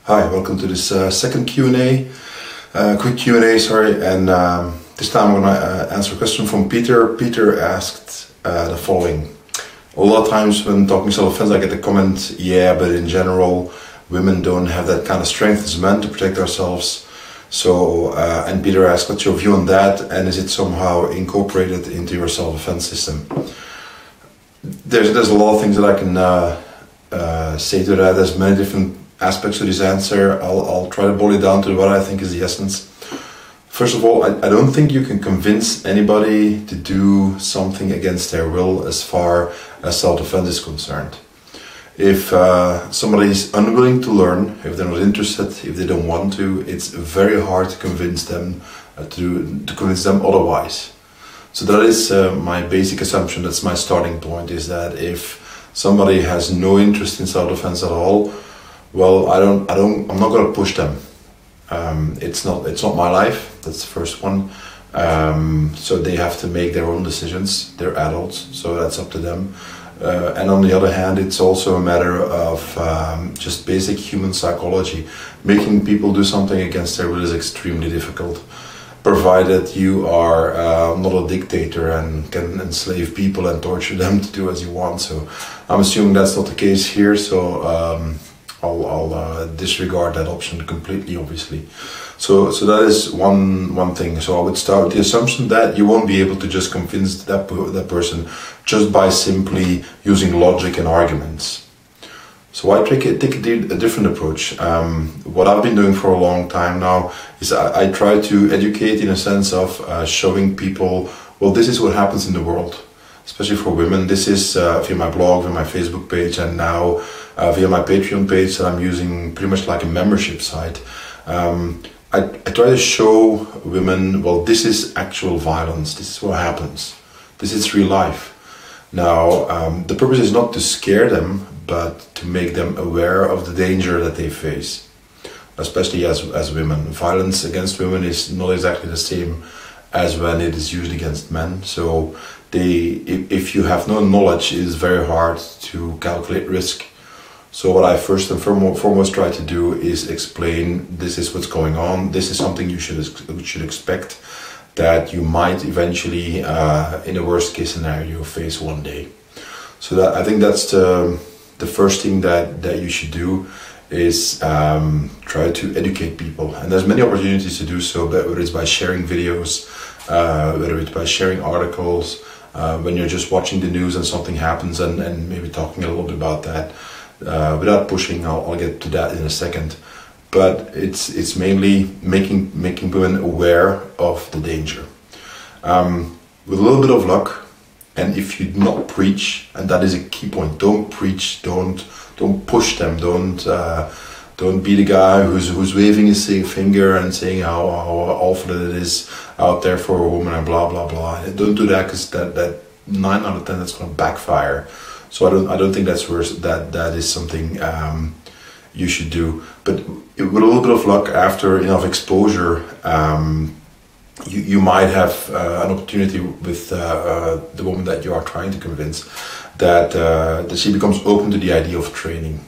Hi, welcome to this second Q&A, quick Q&A, sorry, and this time I'm going to answer a question from Peter. Peter asked the following. A lot of times when talking self-defense I get the comment, yeah, but in general women don't have that kind of strength as men to protect ourselves. So, and Peter asked, what's your view on that, and is it somehow incorporated into your self-defense system? There's a lot of things that I can say to that. There's many different aspects to this answer. I'll try to boil it down to what I think is the essence. First of all, I don't think you can convince anybody to do something against their will as far as self-defense is concerned. If somebody is unwilling to learn, if they're not interested, if they don't want to, it's very hard to convince them to convince them otherwise. So that is my basic assumption. That's my starting point, is that if somebody has no interest in self-defense at all, well, I'm not going to push them. It's not my life. That's the first one. So they have to make their own decisions. They're adults, so that's up to them. And on the other hand, it's also a matter of just basic human psychology. Making people do something against their will is extremely difficult, provided you are not a dictator and can enslave people and torture them to do as you want. So I'm assuming that's not the case here. So I'll disregard that option completely, obviously. So that is one thing. So I would start with the assumption that you won't be able to just convince that person just by simply using logic and arguments. So I take a different approach. What I've been doing for a long time now is I try to educate in a sense of showing people, well, this is what happens in the world, especially for women. This is via my blog, via my Facebook page, and now via my Patreon page that I'm using pretty much like a membership site. I try to show women, well, this is actual violence, this is what happens, this is real life. Now, the purpose is not to scare them, but to make them aware of the danger that they face, especially as women. Violence against women is not exactly the same as when it is used against men. So if you have no knowledge, it is very hard to calculate risk. So what I first and foremost try to do is explain, this is what's going on, this is something you should expect, that you might eventually, in a worst case scenario, face one day. So that, I think that's the first thing that you should do, is try to educate people. And there's many opportunities to do so, whether it's by sharing videos, whether it's by sharing articles, when you're just watching the news and something happens, and maybe talking a little bit about that. Without pushing, I'll get to that in a second. But it's mainly making women aware of the danger. With a little bit of luck, and if you do not preach, and that is a key point, don't preach, don't push them, don't be the guy who's waving his finger and saying how awful it is out there for a woman and blah blah blah. Don't do that, because that 9 out of 10 that's going to backfire. So I don't think that's worse. That is something you should do. But with a little bit of luck, after enough exposure, you might have an opportunity with the woman that you are trying to convince, that she becomes open to the idea of training.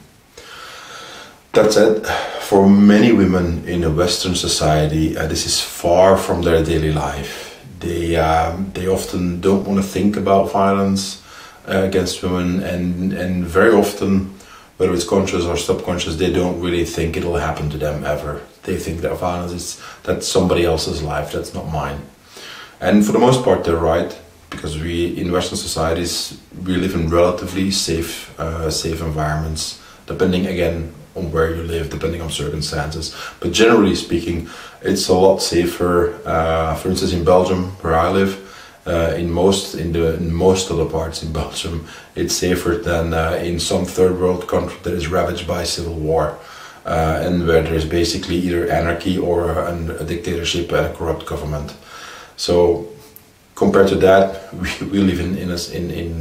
That said, for many women in a Western society, this is far from their daily life. They often don't want to think about violence against women, and very often, whether it's conscious or subconscious, they don't really think it'll happen to them ever. They think that violence that's somebody else's life, that's not mine. And for the most part they're right, because we in Western societies we live in relatively safe environments, depending again on where you live, depending on circumstances. But generally speaking, it's a lot safer. For instance, in Belgium, where I live, in most other parts in Belgium, it's safer than in some third world country that is ravaged by civil war, and where there's basically either anarchy or a dictatorship and a corrupt government. So compared to that, we live in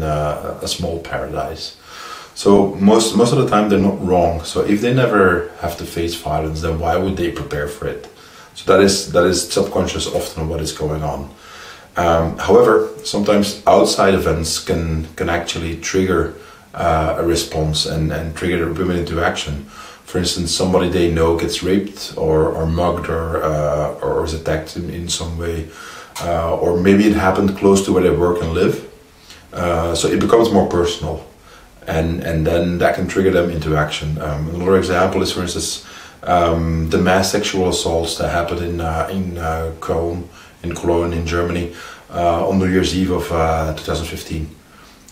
a small paradise. So most of the time they're not wrong. So if they never have to face violence, then why would they prepare for it? So that is subconscious often what is going on. However, sometimes outside events can actually trigger a response and trigger women into action. For instance, somebody they know gets raped or mugged or is attacked in some way, or maybe it happened close to where they work and live. So it becomes more personal, and then that can trigger them into action. Another example is, for instance, the mass sexual assaults that happened in Cologne in Germany on New Year's Eve of 2015.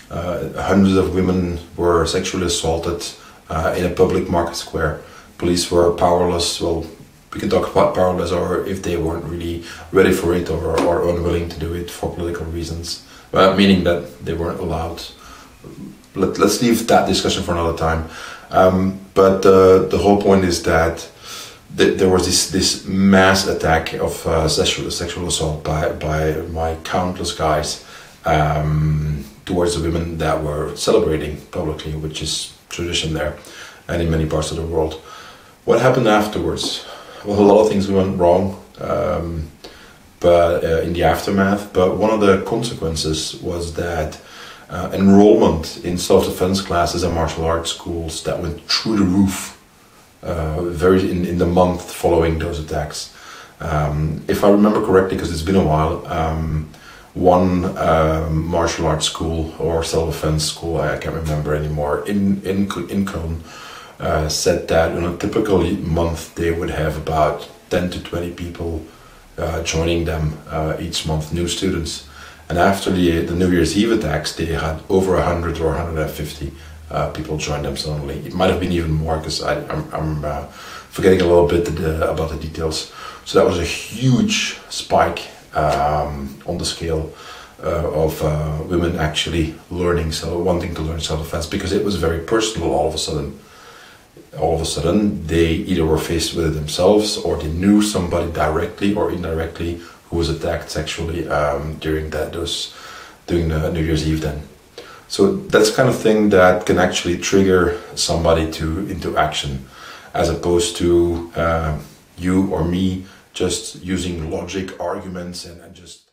Hundreds of women were sexually assaulted in a public market square. Police were powerless. Well, we can talk about powerless, or if they weren't really ready for it, or unwilling to do it for political reasons, meaning that they weren't allowed. Let's leave that discussion for another time. But the whole point is that there was this mass attack of sexual assault by countless guys towards the women that were celebrating publicly, which is tradition there and in many parts of the world. What happened afterwards? Well, a lot of things went wrong, but in the aftermath. But one of the consequences was that enrollment in self-defense classes and martial arts schools that went through the roof in the month following those attacks. If I remember correctly, because it's been a while, one martial arts school or self-defense school, I can't remember anymore, in Cologne, said that in a typical month they would have about 10 to 20 people joining them each month, new students. And after the New Year's Eve attacks, they had over 100 or 150 people join them suddenly. It might have been even more, because I'm forgetting a little bit about the details. So that was a huge spike on the scale of women actually wanting to learn self-defense, because it was very personal all of a sudden. All of a sudden, they either were faced with it themselves, or they knew somebody directly or indirectly who was attacked sexually during the New Year's Eve then. So that's the kind of thing that can actually trigger somebody into action, as opposed to you or me just using logic, arguments, and just